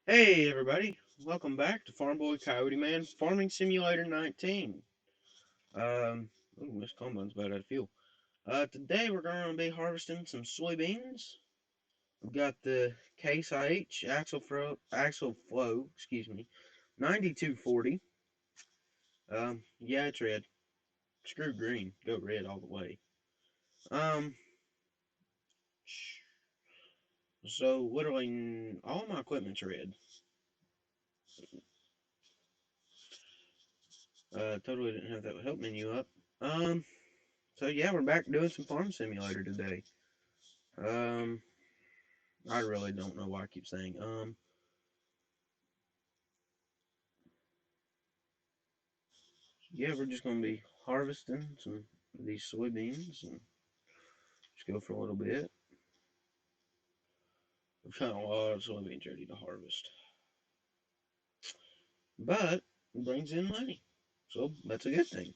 Hey everybody, welcome back to Farm Boy Coyote Man Farming Simulator 19. Ooh, this combine's about out of fuel. Today we're going to be harvesting some soybeans. We've got the Case IH Axle Flow, 9240. Yeah, it's red. Screw green, go red all the way. Um, so literally all my equipment's red. Totally didn't have that help menu up. Um, so yeah, we're back doing some Farm Simulator today. Um, I really don't know why I keep saying yeah, we're just gonna be harvesting some of these soybeans and just go for a little bit. We've got a lot of soybeans ready to harvest, but it brings in money, so that's a good thing.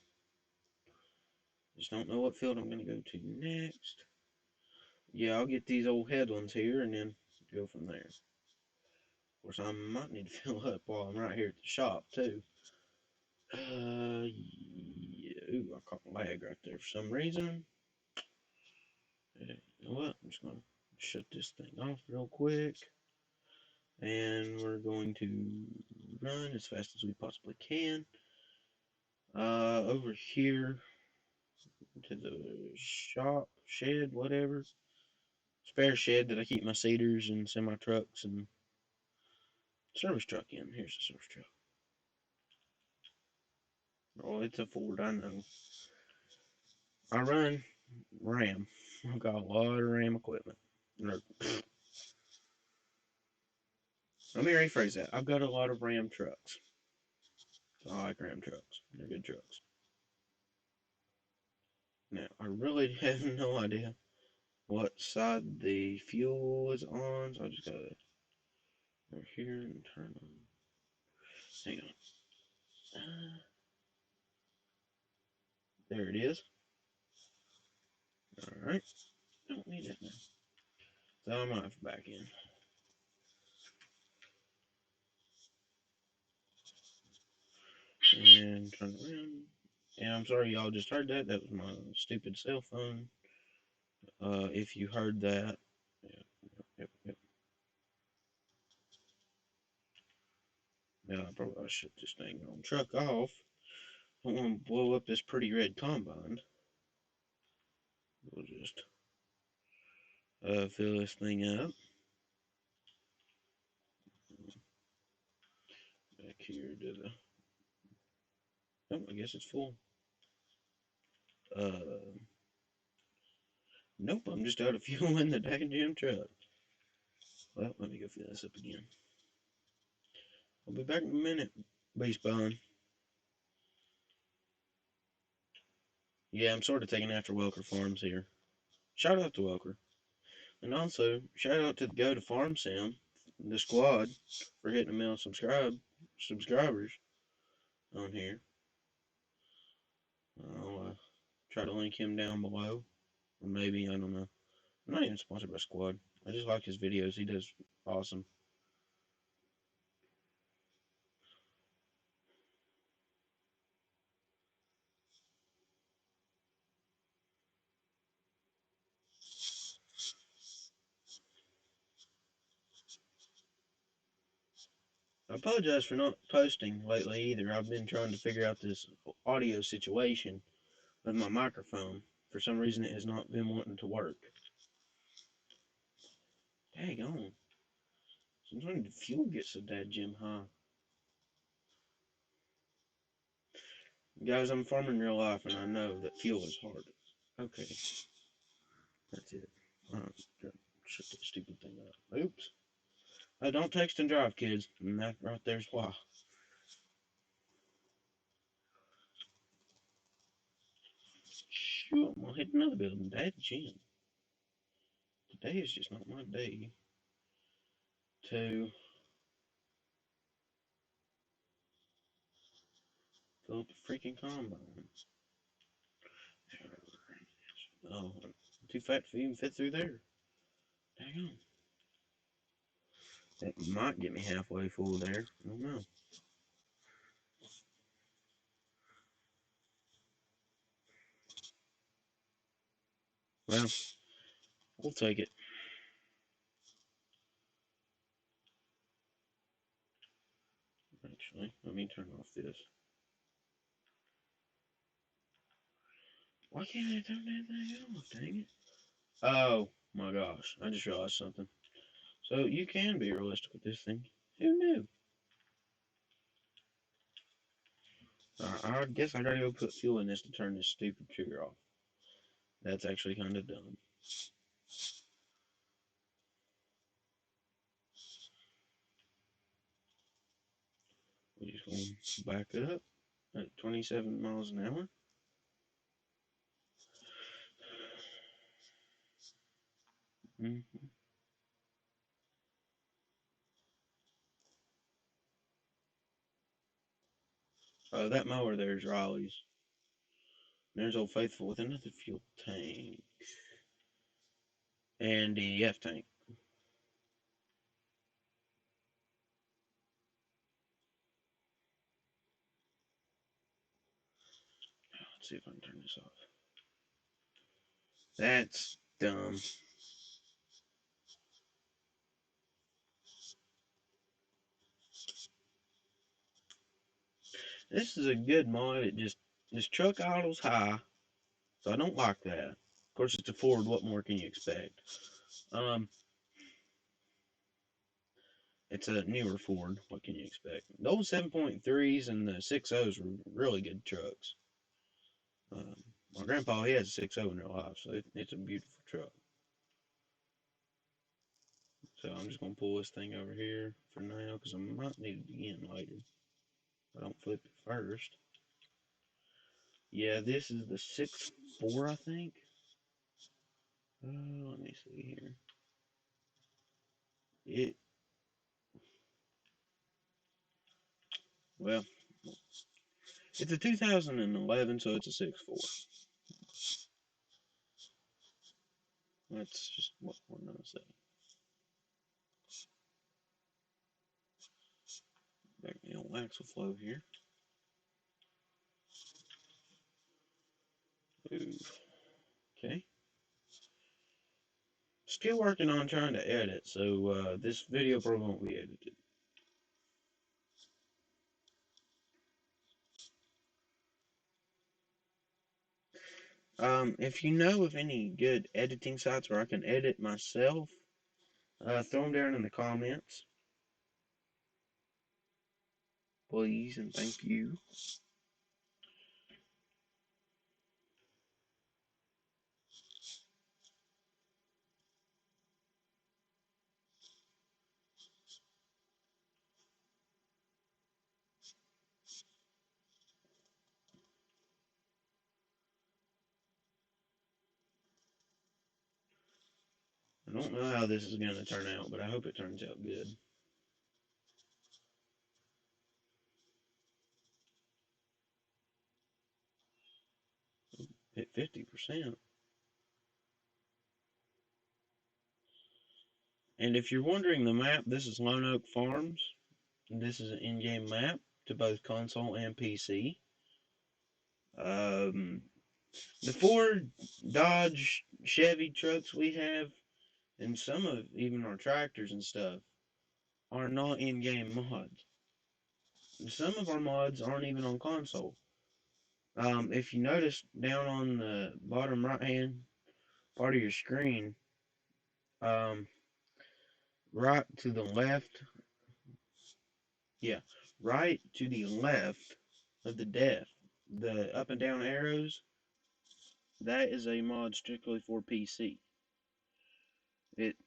Just don't know what field I'm gonna go to next. Yeah, I'll get these old headlands here and then go from there. Of course, I might need to fill up while I'm right here at the shop too. Yeah, ooh, I caught a lag right there for some reason. You know what? I'm just gonna shut this thing off real quick, and we're going to run as fast as we possibly can. Over here to the shop, shed, whatever. Spare shed that I keep my seeders and semi trucks and service truck in. Here's the service truck. Oh, it's a Ford, I know. I run Ram. I've got a lot of Ram equipment. No, let me rephrase that. I've got a lot of Ram trucks. I like Ram trucks. They're good trucks. Now, I really have no idea what side the fuel is on, so I just gotta go here and turn on. Hang on. There it is. Alright. Don't need it now. So I'm gonna have to back in. And turn around. And I'm sorry y'all just heard that. That was my stupid cell phone. If you heard that. Yep. Now I probably shut this thing on. Truck off. Don't want to blow up this pretty red combine. We'll just fill this thing up. Back here to the. Oh, I guess it's full. Uh, nope, I'm just out of fuel in the daggum truck. Well, let me go fill this up again. I'll be back in a minute. Base bond. Yeah, I'm sort of taking after Welker Farms here. Shout out to Welker. And also, shout out to the Go to Farm Sim, the squad, for hitting a million subscribers on here. I'll try to link him down below. Or maybe, I don't know. I'm not even sponsored by Squad. I just like his videos. He does awesome. I apologize for not posting lately either. I've been trying to figure out this audio situation with my microphone. For some reason, it has not been wanting to work. Dang on. Sometimes the fuel gets so dadgum high. Guys, I'm farming real life, and I know that fuel is hard. Okay, that's it. Shut that stupid thing up. Oops. Don't text and drive, kids. And that right there's why. Shoot, I'm gonna hit another building. Dadgum. Today is just not my day to fill up a freaking combine. Oh, I'm too fat to even fit through there. Dang on. That might get me halfway full there. I don't know. Well, we'll take it. Actually, let me turn off this. Why can't I turn that thing off, dang it? Oh my gosh, I just realized something. So you can be realistic with this thing. Who knew? I guess I gotta go put fuel in this to turn this stupid trigger off. That's actually kind of dumb. We're just gonna back up at 27 miles an hour. Mm-hmm. Oh, that mower there's Raleigh's. There's Old Faithful with another fuel tank. And the F tank. Let's see if I can turn this off. That's dumb. This is a good mod. It just, this truck idles high, so I don't like that. Of course, it's a Ford. What more can you expect? It's a newer Ford. What can you expect? The old 7.3s and the 6.0s were really good trucks. My grandpa, he has a 6.0 in real life, so it's a beautiful truck. So I'm just going to pull this thing over here for now because I might need it again later. If I don't flip it first. Yeah, this is the 6.4, I think. Let me see here. Well, it's a 2011, so it's a 6.4. That's just what we're going to say. Back the old axle flow here. Ooh. Okay. Still working on trying to edit, so this video probably won't be edited. If you know of any good editing sites where I can edit myself, throw them down in the comments, please, and thank you. I don't know how this is going to turn out, but I hope it turns out good. Hit 50%. And if you're wondering the map, this is Lone Oak Farms. This is an in-game map to both console and PC. The Ford, Dodge, Chevy trucks we have, and some of even our tractors and stuff, are not in-game mods. Some of our mods aren't even on console. If you notice down on the bottom right-hand part of your screen, um, right to the left, yeah, right to the left of the def, the up and down arrows, that is a mod strictly for PC. It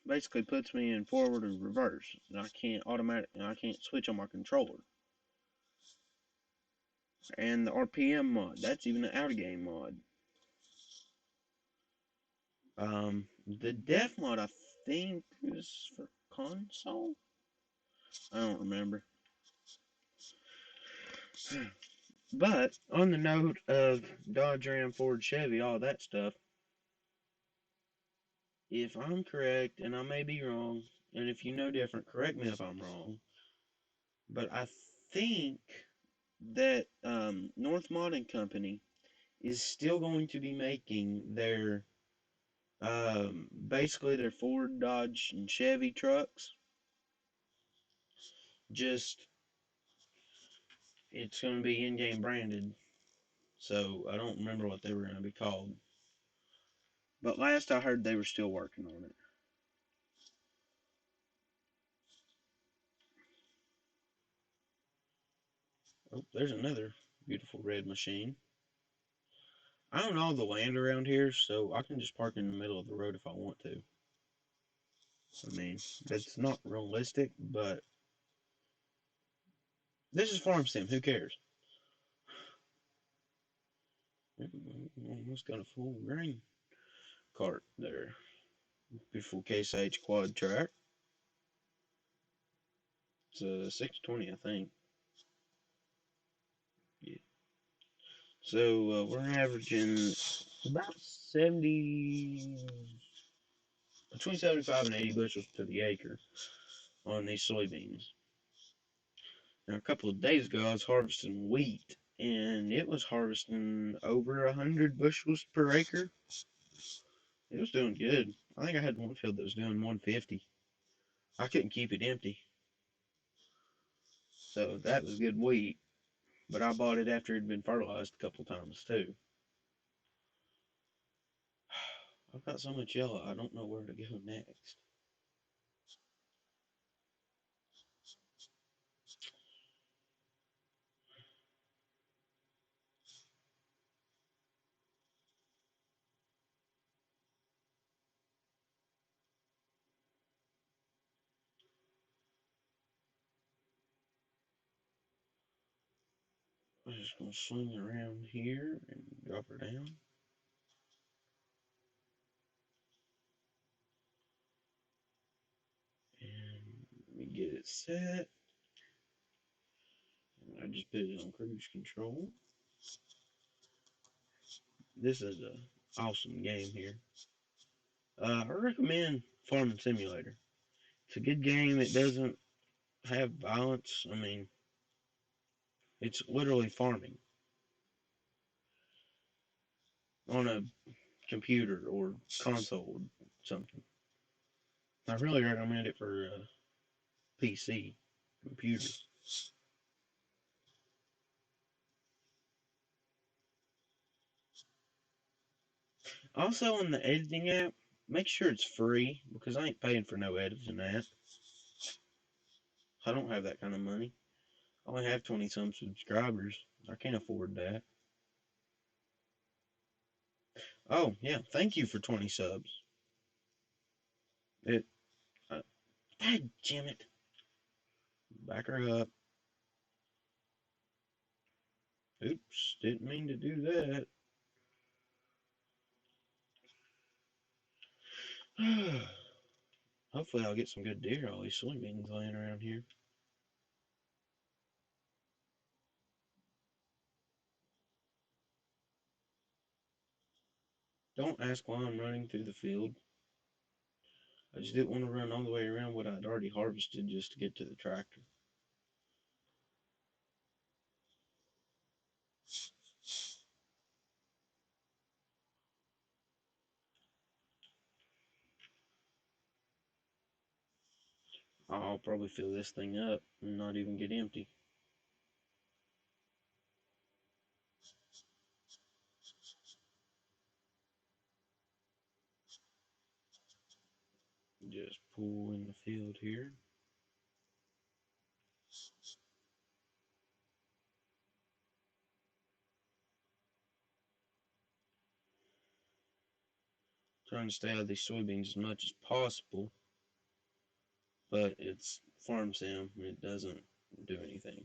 basically puts me in forward or reverse, and I can't switch on my controller. And the RPM mod, that's even an out of game mod. The def mod I think is for console. I don't remember. But on the note of Dodge, Ram, Ford, Chevy, all that stuff, if I'm correct, and I may be wrong, and if you know different, correct me if I'm wrong, but I think that North Modern Company is still going to be making their basically their Ford, Dodge, and Chevy trucks. Just it's going to be in-game branded, so I don't remember what they were going to be called. But last I heard, they were still working on it. Oh, there's another beautiful red machine. I own all the land around here, so I can just park in the middle of the road if I want to. I mean, that's not realistic, but this is farm sim. Who cares? Almost got a full grain cart there. Beautiful Case H quad track. It's a 620, I think. Yeah. So we're averaging about 70, between 75 and 80 bushels to the acre on these soybeans. Now, a couple of days ago, I was harvesting wheat, and it was harvesting over 100 bushels per acre. It was doing good. I think I had one field that was doing 150. I couldn't keep it empty, so that was good wheat. But I bought it after it had been fertilized a couple times too. I've got so much yellow, I don't know where to go next. I'm just gonna swing around here and drop her down. And let me get it set. And I just put it on cruise control. This is a awesome game here. I recommend Farming Simulator. It's a good game. It doesn't have violence. I mean, it's literally farming on a computer or console or something. I really recommend it for PC computer. Also, on the editing app, make sure it's free because I ain't paying for no editing app. I don't have that kind of money. I only have 20 some subscribers. I can't afford that. Oh, yeah. Thank you for 20 subs. It. God damn it. Back her up. Oops. Didn't mean to do that. Hopefully, I'll get some good deer. All these soybeans laying around here. Don't ask why I'm running through the field. I just didn't want to run all the way around what I'd already harvested just to get to the tractor. I'll probably fill this thing up and not even get empty. Just pull in the field here. Trying to stay out of these soybeans as much as possible, but it's farm sim. It doesn't do anything.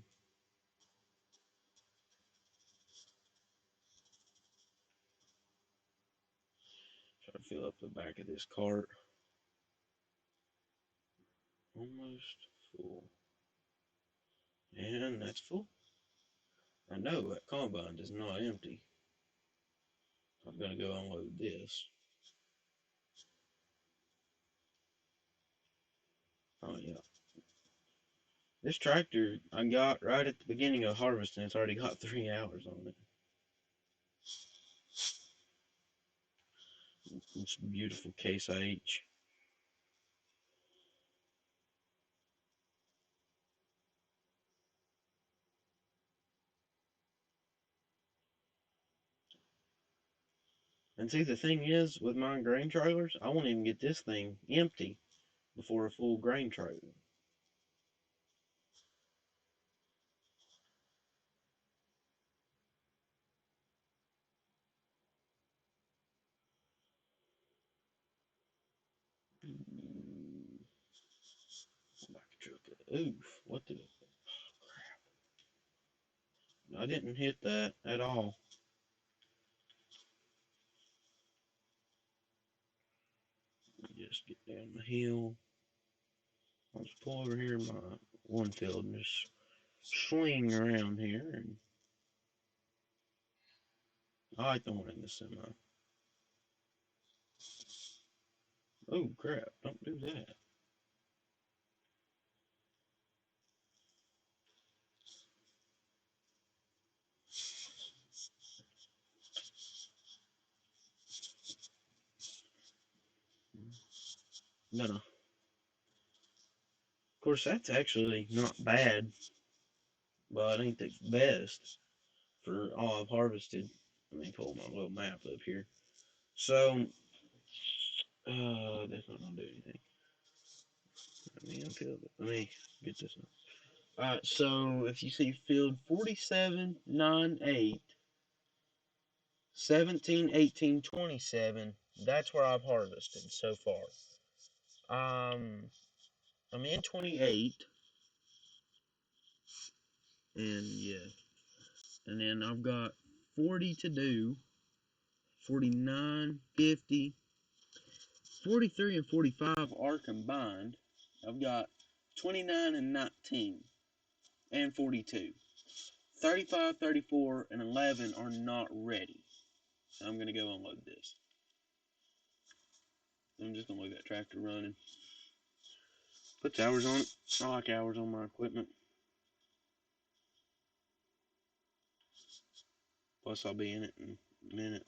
Try to fill up the back of this cart. Almost full. And that's full. I know that combine is not empty. I'm going to go unload this. Oh yeah. This tractor I got right at the beginning of harvesting. It's already got 3 hours on it. It's a beautiful Case IH. And see, the thing is, with my grain trailers, I won't even get this thing empty before a full grain trailer. Back truck. Oof! What the? I didn't hit that at all. Just get down the hill. I'll just pull over here in my one field and just swing around here. And I like the one in the semi. Oh crap! Don't do that. No, no. Of course, that's actually not bad, but it ain't the best for all I've harvested. Let me pull my little map up here. So, that's not gonna do anything. Let me get this one. Alright, so if you see field 47, 9, 8, 17, 18, 27, that's where I've harvested so far. I'm in 28, and yeah, and then I've got 40 to do, 49, 50, 43 and 45 are combined. I've got 29 and 19 and 42. 35, 34, and 11 are not ready. So I'm going to go unload this. I'm just going to leave that tractor running. Puts hours on it. I like hours on my equipment. Plus I'll be in it in a minute.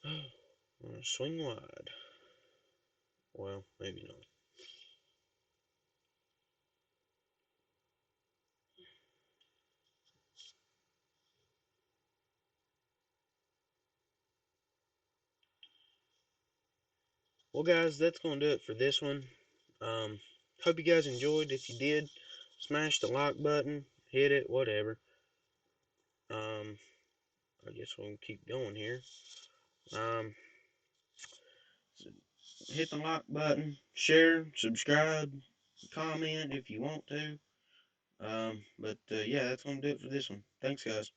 I'm going to swing wide. Well, maybe not. Well, guys, that's going to do it for this one. Hope you guys enjoyed. If you did, smash the like button, hit it, whatever. I guess we'll keep going here. So hit the like button, share, subscribe, comment if you want to. Yeah, that's going to do it for this one. Thanks, guys.